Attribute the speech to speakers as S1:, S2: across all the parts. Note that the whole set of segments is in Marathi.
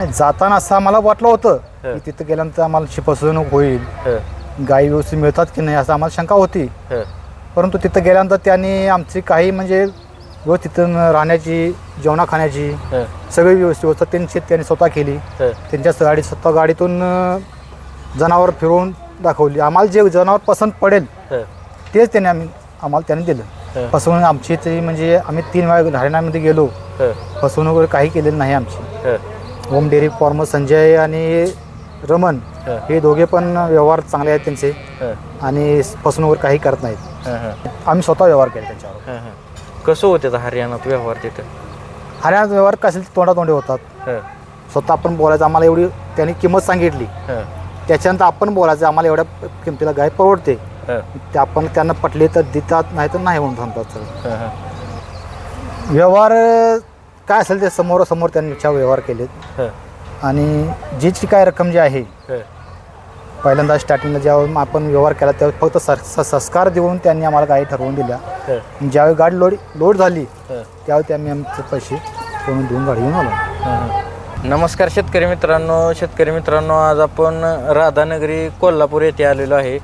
S1: जाताना असं आम्हाला वाटलं होतं की तिथं गेल्यानंतर आम्हाला फसवणूक होईल, गायी व्यवस्थित मिळतात की नाही असं आम्हाला शंका होती. परंतु तिथं गेल्यानंतर त्यांनी आमची काही म्हणजे तिथून राहण्याची, जेवणा खाण्याची सगळी व्यवस्था त्यांनी स्वतः केली. त्यांच्या स्वतः गाडीतून जनावर फिरवून दाखवली. आम्हाला जे जनावर पसंत पडेल तेच त्यांनी दिलं. फसवणूक आमची तरी म्हणजे आम्ही 3 वेळा हरियाणामध्ये गेलो, फसवणूक वगैरे काही केलेली नाही आमची. होम डेअरी फार्म संजय आणि रमन हे दोघे पण व्यवहार चांगले आहेत त्यांचे आणि फसवणूक काही करत नाहीत. आम्ही स्वतः व्यवहार केले त्यांच्यावर.
S2: कसं होते हरियाणात व्यवहार तिथं?
S1: हरियाणात व्यवहार कसे तोंडातोंडी होतात. स्वतः आपण बोलायचं, आम्हाला एवढी त्यांनी किंमत सांगितली, त्याच्यानंतर आपण बोलायचं आम्हाला एवढ्या किमतीला गाय परवडते, ते आपण त्यांना पटले तर देतात, नाही तर नाही म्हणून सांगतात. व्यवहार काय असेल ते समोरासमोर त्यांनी व्यवहार केलेत. आणि जीची काय रक्कम जी आहे, पहिल्यांदा स्टार्टिंगला जेव्हा आपण व्यवहार केला तेव्हा फक्त संस्कार देऊन त्यांनी आम्हाला गाडी ठरवून दिल्या. ज्यावेळी गाडी लोड झाली त्यावेळी त्यांनी आमचे पैसे कोण देऊन गाडी घेऊन आलो.
S2: नमस्कार शेतकरी मित्रांनो, आज आपण राधानगरी कोल्हापूर येथे आलेलो आहे.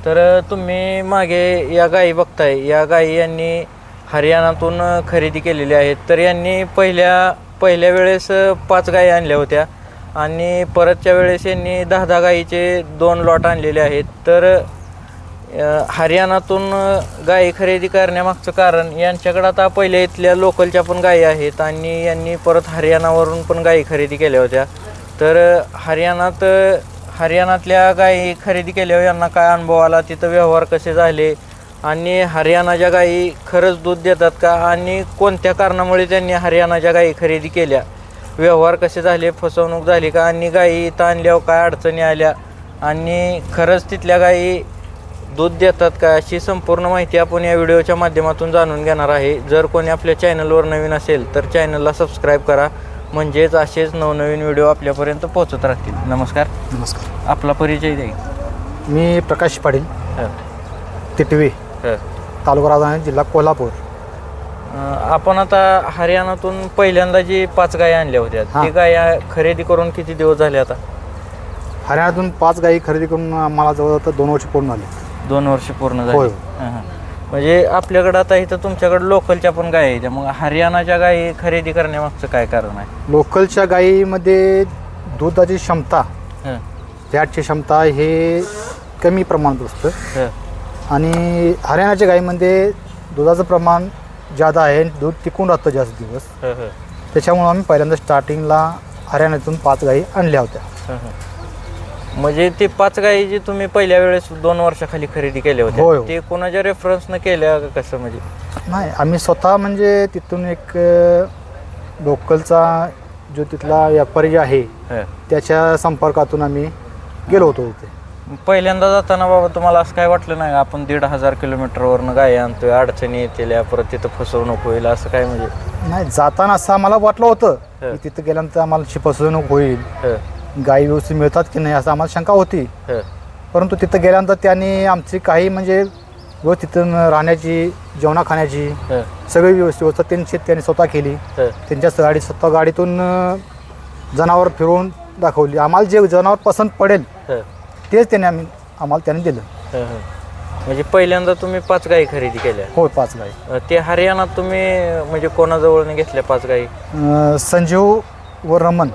S2: तर तुम्ही मागे या गायी बघताय, या गायी यांनी हरियाणातून खरेदी केलेली आहेत. तर यांनी पहिल्या वेळेस 5 गायी आणल्या होत्या आणि परतच्या वेळेस यांनी 10 गायीचे 2 लॉट आणलेले आहेत. तर हरियाणातून गायी खरेदी करण्यामागचं कारण, यांच्याकडं आता पहिल्या इथल्या लोकलच्या पण गायी आहेत आणि यांनी परत हरियाणावरून पण गायी खरेदी केल्या होत्या. तर हरियाणातल्या गायी खरेदी केल्यावर यांना काय अनुभव आला, तिथं व्यवहार कसे झाले आणि हरियाणाच्या गायी खरंच दूध देतात का आणि कोणत्या कारणामुळे त्यांनी हरियाणाच्या गायी खरेदी केल्या, व्यवहार कसे झाले, फसवणूक झाली का आणि गायी इथं आणल्यावर काय अडचणी आल्या आणि खरंच तिथल्या गायी दूध देतात का, अशी संपूर्ण माहिती आपण या व्हिडिओच्या माध्यमातून जाणून घेणार आहे. जर कोणी आपल्या चॅनलवर नवीन असेल तर चॅनलला सबस्क्राईब करा, म्हणजेच असेच नवनवीन व्हिडिओ आपल्यापर्यंत पोहोचत राहतील. नमस्कार. आपला परिचय द्या.
S1: मी प्रकाश पाटील, तिटवी, तालुका राधानगरी, जिल्हा कोल्हापूर.
S2: आपण आता हरियाणातून पहिल्यांदा जी 5 गायी आणल्या होत्या, ती गायी खरेदी करून किती दिवस झाले आता?
S1: हरियाणातून 5 गायी खरेदी करून आम्हाला जवळ 2 वर्ष पूर्ण झाली.
S2: 2 वर्ष पूर्ण झाली. म्हणजे आपल्याकडं आता इथं तुमच्याकडे लोकलच्या पण गायी आहेत, मग हरियाणाच्या गायी खरेदी करण्यामागचं काय कारण आहे?
S1: लोकलच्या गायीमध्ये दुधाची क्षमता, फॅटची क्षमता हे कमी प्रमाणात असतं आणि हरियाणाच्या गायीमध्ये दुधाचं प्रमाण जादा आहे, दूध टिकून राहतं जास्त दिवस. त्याच्यामुळे आम्ही पहिल्यांदा स्टार्टिंगला हरियाणातून 5 गायी आणल्या होत्या.
S2: म्हणजे ते 5 गायी जी तुम्ही पहिल्या वेळेस 2 वर्षाखाली खरेदी केल्या होत्या, ते कोणाच्या रेफरन्सनं केल्या का कसं? म्हणजे
S1: नाही, आम्ही स्वतः म्हणजे तिथून एक लोकलचा जो तिथला व्यापारी जे आहे त्याच्या संपर्कातून आम्ही गेलो होतो तिथे.
S2: पहिल्यांदा जाताना बाबा तुम्हाला असं काय वाटलं नाही, आपण 1,500 किलोमीटरवरनं गायी आणतोय, अडचणी येतील, परत तिथं फसवणूक होईल असं काय? म्हणजे
S1: नाही, जाताना असं आम्हाला वाटलं होतं की तिथं गेल्यानंतर आम्हाला फसवणूक होईल, गायी व्यवस्थित मिळतात की नाही असं आम्हाला शंका होती. परंतु तिथं गेल्यानंतर त्यांनी आमची काही म्हणजे तिथून राहण्याची, जेवणा खाण्याची सगळी व्यवस्था त्यांनी स्वतः केली. त्यांच्या स्वतः गाडीतून जनावर फिरवून दाखवली. आम्हाला जे जनावर पसंत पडेल तेच त्यांनी दिलं.
S2: म्हणजे पहिल्यांदा तुम्ही 5 गायी खरेदी केल्या?
S1: हो, 5 गायी.
S2: ते हरियाणात तुम्ही म्हणजे कोणाजवळ घेतल्या 5 गायी?
S1: संजीव व रमन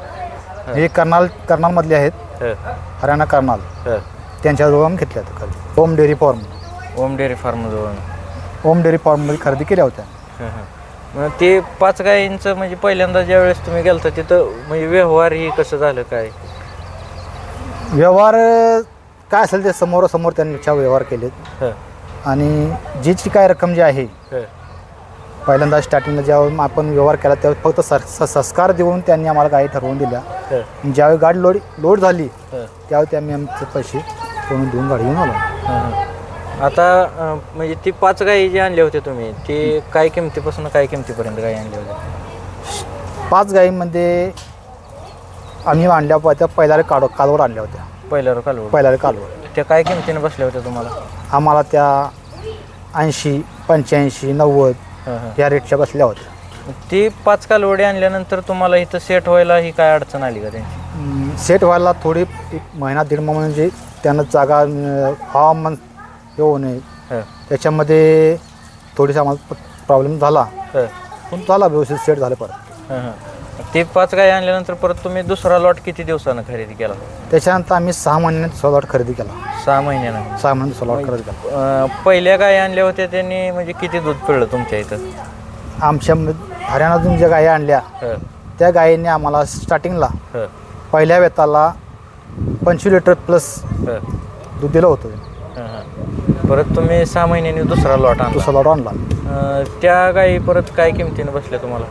S1: हे कर्नालमधले आहेत, हरियाणा कर्नाल, त्यांच्याजवळ आम्ही घेतल्या. होम डेअरी फार्मजवळ होम डेअरी फार्ममध्ये खरेदी केल्या होत्या.
S2: मग ते 5 गायींचं म्हणजे पहिल्यांदा ज्या वेळेस तुम्ही गेलता तिथं म्हणजे व्यवहार ही कसं झालं, काय
S1: व्यवहार काय असेल ते समोरासमोर त्यांनी व्यवहार केलेत. आणि जीची काय रक्कम जी आहे, पहिल्यांदा स्टार्टिंगला जेव्हा आपण व्यवहार केला तेव्हा फक्त संस्कार देऊन त्यांनी आम्हाला गाडी ठरवून दिल्या. ज्यावेळी गाडी लोड झाली त्यावेळी त्यांनी आमचे पैसे कोण देऊन गाडी घेऊन आलो.
S2: आता म्हणजे ती 5 गायी जी आणल्या होत्या तुम्ही, ती काय किमतीपासून काय किमतीपर्यंत गायी आणल्या होत्या?
S1: 5 गायीमध्ये आम्ही आणल्या होत्या पहिल्या कालवर आणल्या होत्या. पहिल्या कालवर
S2: त्या काय किमतीने बसल्या होत्या तुम्हाला?
S1: आम्हाला त्या 80, 85, 90 या रेटच्या बसल्या होत्या.
S2: ती 5 कालवडी आणल्यानंतर तुम्हाला इथं सेट व्हायला ही काय अडचण आली का त्यांची?
S1: सेट व्हायला थोडी एक महिना दीड महिना म्हणजे त्यानं जागा हवामान हे होऊ नये
S2: हं,
S1: त्याच्यामध्ये थोडीसा आम्हाला प्रॉब्लेम झाला,
S2: हं,
S1: पण झाला व्यवस्थित सेट झालं परत.
S2: हं, हं. ते 5 गाय आणल्यानंतर परत तुम्ही दुसरा लॉट किती दिवसानं खरेदी केला?
S1: त्याच्यानंतर आम्ही 6 महिन्यात दुसरा लॉट खरेदी केला.
S2: 6 महिन्यानं.
S1: 6 महिन्यात दुसरा लॉट खरेदी केला.
S2: पहिल्या गाय आणल्या होत्या त्यांनी म्हणजे किती दूध पिळलं तुमच्या इथं?
S1: आमच्या हरियाणातून ज्या गायी आणल्या
S2: हं,
S1: त्या गायींनी आम्हाला स्टार्टिंगला
S2: हं,
S1: पहिल्या वेताला 25 लिटर प्लस
S2: हं,
S1: दूध दिलं होतं.
S2: हं, हं. परत तुम्ही 6 महिन्यांनी दुसरा लॉट आणला.
S1: दुसरा लॉट आणला.
S2: त्या गायी परत काय किमतीनं बसल्या तुम्हाला?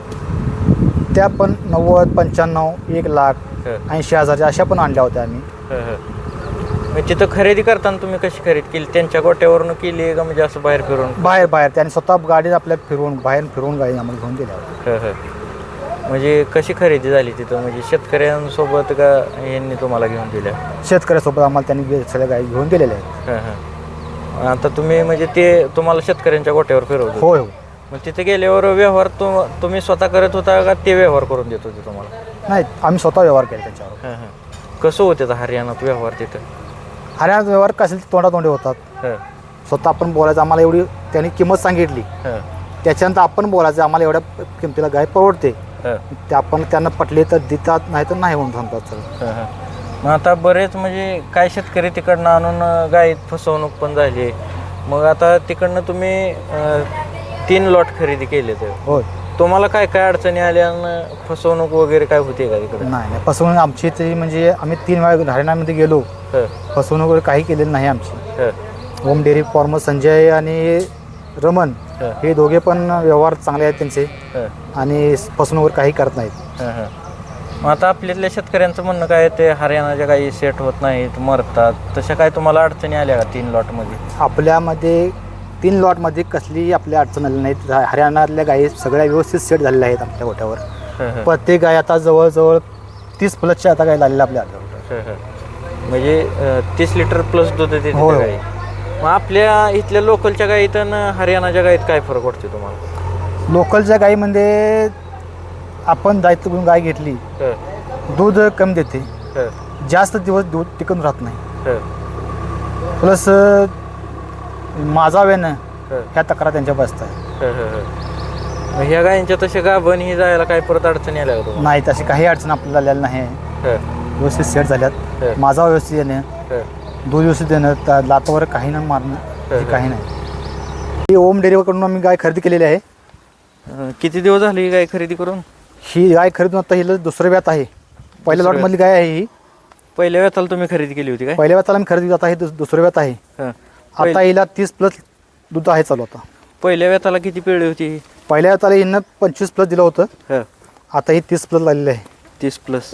S1: त्या पण 90, 95, 1 लाख,
S2: हं,
S1: 80,000 अशा पण आणल्या होत्या आम्ही.
S2: हं, हं. मग तिथं खरेदी करताना तुम्ही कशी खरेदी केली? त्यांच्या गोट्यावरून केली आहे का म्हणजे असं बाहेर फिरून?
S1: बाहेर त्यांनी स्वतः गाडीत आपल्या बाहेर फिरवून गाडी आम्हाला घेऊन दिल्या होत्या.
S2: हं, हं. म्हणजे कशी खरेदी झाली तिथं? म्हणजे शेतकऱ्यांसोबत का यांनी तुम्हाला घेऊन दिल्या?
S1: शेतकऱ्यासोबत आम्हाला त्यांनी सगळ्या गायी घेऊन दिलेल्या आहेत.
S2: हं, हं. आता तुम्ही म्हणजे ते तुम्हाला शेतकऱ्यांच्या गोट्यावर फिरवत
S1: होय हो.
S2: मग तिथे गेल्यावर व्यवहार तुम्ही स्वतः करत होता का ते व्यवहार करून देत होते तुम्हाला?
S1: नाही, आम्ही स्वतः व्यवहार केला त्यांच्यावर.
S2: हं, हं. कसं होते हरियाणात व्यवहार तिथं?
S1: हरियाणात व्यवहार कसे तोंडातोंडी होतात.
S2: हं,
S1: स्वतः आपण बोलायचं, आम्हाला एवढी त्यांनी किंमत सांगितली,
S2: हं,
S1: त्याच्यानंतर आपण बोलायचं आम्हाला एवढ्या किमतीला गाय परवडते.
S2: हं,
S1: ते आपण त्यांना पटले तर देतात, नाही तर नाही म्हणून सांगतात सर.
S2: हं, हं. मग आता बरेच म्हणजे काय शेतकरी तिकडनं आणून गायीत फसवणूक पण झाली. मग आता तिकडनं तुम्ही 3 लॉट खरेदी केले तर
S1: होय.
S2: तुम्हाला काय काय अडचणी आल्या आणि फसवणूक वगैरे काय होते का तिकडे?
S1: नाही, फसवणूक आमची तरी म्हणजे आम्ही 3 वेळा हरियाणामध्ये गेलो,
S2: हं,
S1: फसवणूक वगैरे काही केलेली नाही आमची.
S2: हं,
S1: होम डेअरी फार्म संजय आणि रमन
S2: हं,
S1: हे दोघे पण व्यवहार चांगले आहेत त्यांचे,
S2: हं,
S1: आणि फसवणूक वगैरे काही करत नाहीत.
S2: हं, हं. मग आता आपल्यातल्या शेतकऱ्यांचं म्हणणं काय आहे, ते हरियाणाच्या गायी सेट होत नाहीत, मरतात. तशा काय तुम्हाला अडचणी आल्या का 3 लॉटमध्ये?
S1: आपल्यामध्ये 3 लॉटमध्ये कसलीही आपल्या अडचण आली नाहीत. हरियाणातल्या गायी सगळ्या व्यवस्थित सेट झालेल्या आहेत आपल्या गोट्यावर.
S2: हं, हं,
S1: प्रत्येक गाय आता जवळजवळ 30 प्लसच्या आता गाय झालेल्या आपल्या गोट्यावर.
S2: हं, हं. म्हणजे 30 लिटर प्लस दूध देते
S1: होय, होय.
S2: गाई. मग आपल्या इथल्या लोकलच्या गायीत आणि हरियाणाच्या गायीत काय फरक वाटतो तुम्हाला?
S1: लोकलच्या गायीमध्ये आपण दायित्व घेऊन गाय घेतली,
S2: हं,
S1: दूध कमी देते,
S2: हं,
S1: जास्त दिवस दूध टिकून राहत नाही.
S2: हं,
S1: प्लस माझा वेनं
S2: हं,
S1: ह्या तक्रार त्यांच्या बसत आहे.
S2: हं, हं, हं. मग ह्या गायींच्या तशा गाभण ही जायला काय परत अडचणी आल्या का तुम्हाला?
S1: नाही, तशी काही अडचण आपल्याला आलेली नाही.
S2: हं,
S1: व्यवस्थित सेट झाल्यात.
S2: हं,
S1: माझा व्यवस्थित येणं,
S2: हं,
S1: दूध व्यवस्थित देणं, लातावर काही न मारणं, हे
S2: हं.
S1: काही नाही. ही ओम डेअरीकडून आम्ही गाय खरेदी केलेली आहे.
S2: किती दिवस झाले ही गाय खरेदी करून?
S1: ही गाय खरेदून आता हिला दुसरं व्यात आहे. पहिल्या
S2: दुसरं
S1: लॉटमधली गाय आहे ही.
S2: पहिल्या वेळेला तुम्ही खरेदी केली होती काय?
S1: पहिल्या व्याताला आम्ही खरेदी आता हे दुसरं व्यात आहे.
S2: हं.
S1: आता हिला 30 प्लस दूध आहे चालू. आता
S2: पहिल्या वेळेला किती पिळली होती ही?
S1: पहिल्या व्याताला हिनं 25 प्लस दिलं होतं.
S2: हं,
S1: आता ही 30 प्लस लागलेली आहे.
S2: 30 प्लस.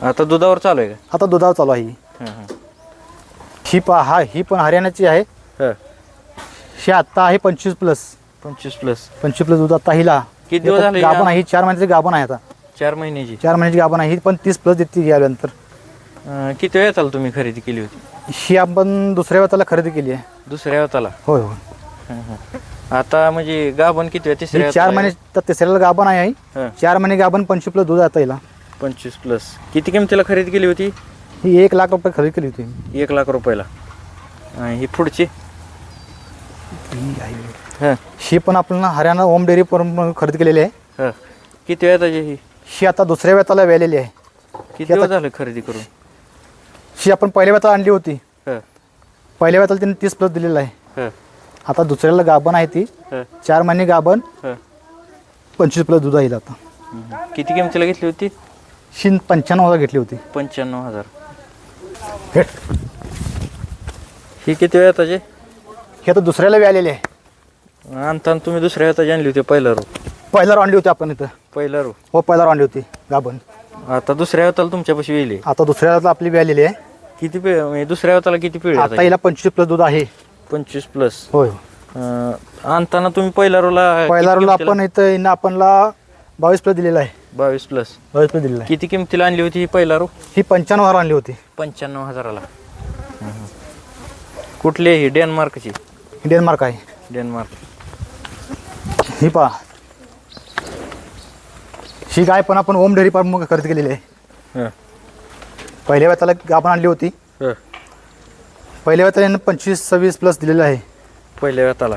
S2: आता दुधावर चालू आहे का?
S1: आता दुधावर चालू आहे ही.
S2: हं, हं,
S1: ही पण हरियाणाची आहे.
S2: हं.
S1: ही आता आहे 25 प्लस.
S2: 25 प्लस.
S1: 25 प्लस दूध आता हिला.
S2: किती दिवस झाले
S1: गाभण
S2: या?
S1: आहे ही, 4 महिन्याची गाभण आहे आता.
S2: 4 महिन्याची.
S1: 4 महिन्याची गाभण आहे ही, पण 30 प्लस देते यानंतर.
S2: किती वेळेला तुम्ही खरेदी केली होती?
S1: ही आपण दुसऱ्या व्याताला खरेदी केली आहे.
S2: दुसऱ्या वेळेला.
S1: होय होय.
S2: हं, हं. आता म्हणजे गाभण किती वेळ? तिसऱ्या
S1: ही 4
S2: वेळेला
S1: महिने तर तिसऱ्याला गाभण आहे.
S2: हं.
S1: 4 महिने गाभण 25 प्लस दूध आता हिला.
S2: 25 प्लस. किती किमतीला खरेदी केली होती?
S1: ही 1 लाख रुपये खरेदी केली होती.
S2: 1 लाख रुपयाला. ही पुढची? हं,
S1: ही पण आपण हरियाणा होम डेअरी पण खरेदी केलेली आहे.
S2: हं. किती वेळ त्याची ही?
S1: ही आता दुसऱ्या वेताला व्यालेली आहे.
S2: किती दिवस झालं खरेदी करून?
S1: ही आपण पहिल्या वेताला आणली होती.
S2: हं,
S1: पहिल्या वेताला त्यांनी 30 प्लस दिलेला आहे.
S2: हं,
S1: आता दुसऱ्याला गाभण आहे ती.
S2: हं,
S1: 4 महिने गाभण,
S2: हं.
S1: 25 प्लस दूध आहे हिला आता.
S2: किती किमतीला घेतली होती?
S1: ही 95,000 घेतली होती.
S2: 95,000. ही किती वेळ त्याची?
S1: ही आता दुसऱ्याला व्यालेली आहे.
S2: आणताना तुम्ही दुसऱ्या वेळेला आणली होती पहिला रो?
S1: पहिल्यावर आणली होती आपण इथं.
S2: पहिला रो.
S1: हो, पहिल्यावर आणली होती गाभण.
S2: आता दुसऱ्या वेळेला तुमच्यापाशी वेली.
S1: आता दुसऱ्याला आपली व्यालेली आहे.
S2: किती म्हणजे दुसऱ्या वेळेला किती पिळी?
S1: आता हिला 25 प्लस दूध आहे.
S2: 25 प्लस.
S1: होय.
S2: आणताना तुम्ही पहिला रोला
S1: पहिला रोल आपण इथं हिनं आपणला 22 प्लस दिलेला आहे.
S2: 22 प्लस.
S1: 22 प्लस दिलेला आहे.
S2: किती किमतीला आणली होती ही पहिला रो?
S1: ही 95,000 आणली होती.
S2: 95,000ला. कुठली आहे ही? डेन्मार्कची?
S1: डेन्मार्क आहे.
S2: डेन्मार्क.
S1: ही पहा, ही गाय पण आपण ओम डेअरी फार्म खरेदी केलेली आहे.
S2: हं,
S1: पहिल्या वेळेला गाभण आणली होती.
S2: हं.
S1: पहिल्या वेळेला यानं 25-26 प्लस दिलेलं आहे.
S2: पहिल्या वेताला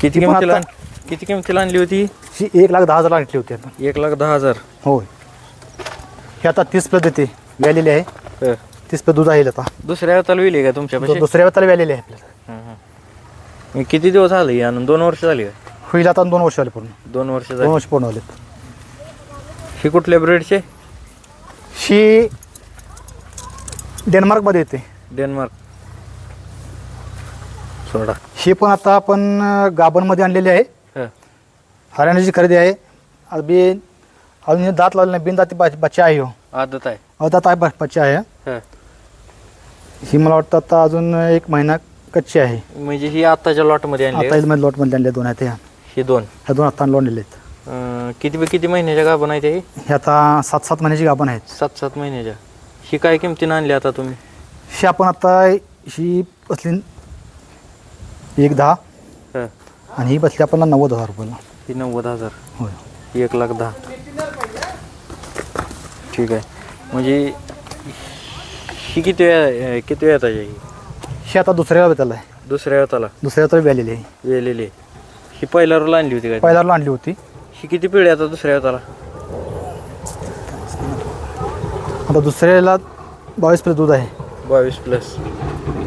S2: किती
S1: ती पण
S2: किमतीला
S1: आता-
S2: किती किमतीला आणली होती?
S1: ही 1,10,000 आणली होती आता.
S2: 1,10,000.
S1: होय. हे आता 30 प्लस देते व्यालेली आहे.
S2: हं.
S1: 30 प्लस दूध आहे आता.
S2: दुसऱ्या वेताला विली का तुमच्यापाशी?
S1: दुसऱ्या वेळेला व्यालेली आहे आपल्याला.
S2: हं, हं. मग किती दिवस झाले ही आणून? 2 वर्ष झाली का?
S1: होईल आता 2 वर्ष आले पूर्ण.
S2: 2 वर्ष
S1: 2
S2: झाली.
S1: वर्ष पूर्ण आलेत.
S2: ही कुठल्या ब्रीडचे?
S1: ही डेन्मार्कमध्ये येते.
S2: डेन्मार्क. सोडा.
S1: ही पण आता आपण गाभणमध्ये आणलेली आहे.
S2: हं,
S1: हरियाणाची खरेदी आहे. अजून हे दात लावले नाही. बिनदाती बच्चा आहे. हो
S2: आदत आहे.
S1: दात आहे बच्चा आहे.
S2: हं.
S1: ही मला वाटतं आता अजून 1 महिना कच्ची आहे.
S2: म्हणजे ही आत्ताच्या लॉटमध्ये आणली
S1: आता
S2: का?
S1: इथमध्ये लॉटमध्ये आणले 2 आहेत.
S2: ही 2.
S1: ह्या 2 आता लोन दिलेत.
S2: किती महिन्याच्या गाभण आहे ते?
S1: हे आता 7-7 महिन्याची गाभण आहेत.
S2: 7 महिन्याच्या. ही काय किमतीनं आणली आता तुम्ही?
S1: ही आपण आता ही बसली 1,10
S2: हं.
S1: आणि ही बसली आपल्याला 90,000 रुपयाला.
S2: ही 90,000.
S1: होय.
S2: 1,10,000. ठीक आहे. म्हणजे ही किती वेळात आहे?
S1: ही आता दुसऱ्या वेताला आहे.
S2: दुसऱ्या वेताला
S1: दुसऱ्या वेताला व्यालेली आहे.
S2: वेलेली आहे. ही पहिल्या रोला आणली होती काय?
S1: पहिल्याला आणली होती.
S2: ही किती पिढी आता दुसऱ्या वेताला?
S1: आता दुसऱ्याला 22 प्लस दूध आहे.
S2: 22 प्लस.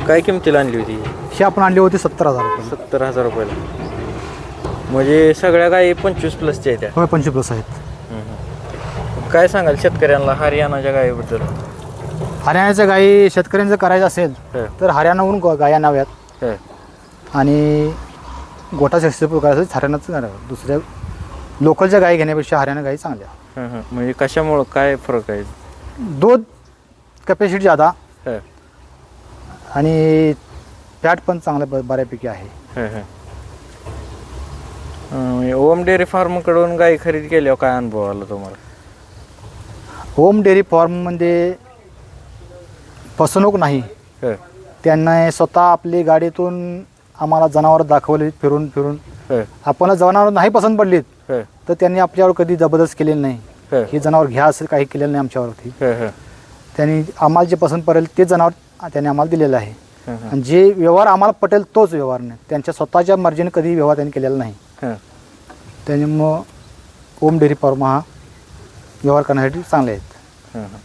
S2: काय किमतीला आणली होती?
S1: ही आपण आणली होती 70,000 रुपये.
S2: 70,000 रुपयाला. म्हणजे सगळ्या गायी 25 प्लसच्या आहेत त्या.
S1: होय 25 प्लस आहेत.
S2: काय सांगाल शेतकऱ्यांना हरियाणाच्या गायीबद्दल?
S1: हरियाणाच्या गायी शेतकऱ्यांचं करायचं असेल
S2: हं,
S1: तर हरियाणाहून गाया न्याव्यात
S2: हं.
S1: आणि गोठा शस्त्र करायचं हरियाणाच करावं. दुसऱ्या लोकलच्या गायी घेण्यापेक्षा हरियाणा गायी चांगल्या.
S2: हं, हं. म्हणजे कशामुळं काय फरक आहे?
S1: दूध कॅपॅसिटी जादा
S2: हं,
S1: आणि फॅट पण चांगल्या बऱ्यापैकी आहे.
S2: हं, हं. म्हणजे ओम डेअरी फार्मकडून गाई खरेदी केल्यावर काय अनुभव आला तुम्हाला?
S1: होम डेअरी फार्ममध्ये फसवणूक नाही.
S2: हं,
S1: त्यांना स्वतः आपली गाडीतून आम्हाला जनावर दाखवले फिरून फिरून.
S2: हं,
S1: आपल्याला जनावर नाही पसंत पडलीत
S2: हं,
S1: तर त्यांनी आपल्यावर कधी जबरदस्त केलेली नाही.
S2: हं,
S1: हे जनावर घ्या असं काही केलेलं नाही आमच्यावरती.
S2: हं, हं,
S1: त्यांनी आम्हाला जे पसंत पडेल ते जनावर त्यांनी आम्हाला दिलेलं आहे.
S2: हं, हं,
S1: आणि जे व्यवहार आम्हाला पटेल तोच व्यवहार नाही. त्यांच्या स्वतःच्या मर्जीने कधी व्यवहार त्यांनी केलेला नाही.
S2: हं.
S1: त्याच्यामुळं होम डेअरी फार्म हा व्यवहार करण्यासाठी चांगले आहेत.
S2: हं, हं.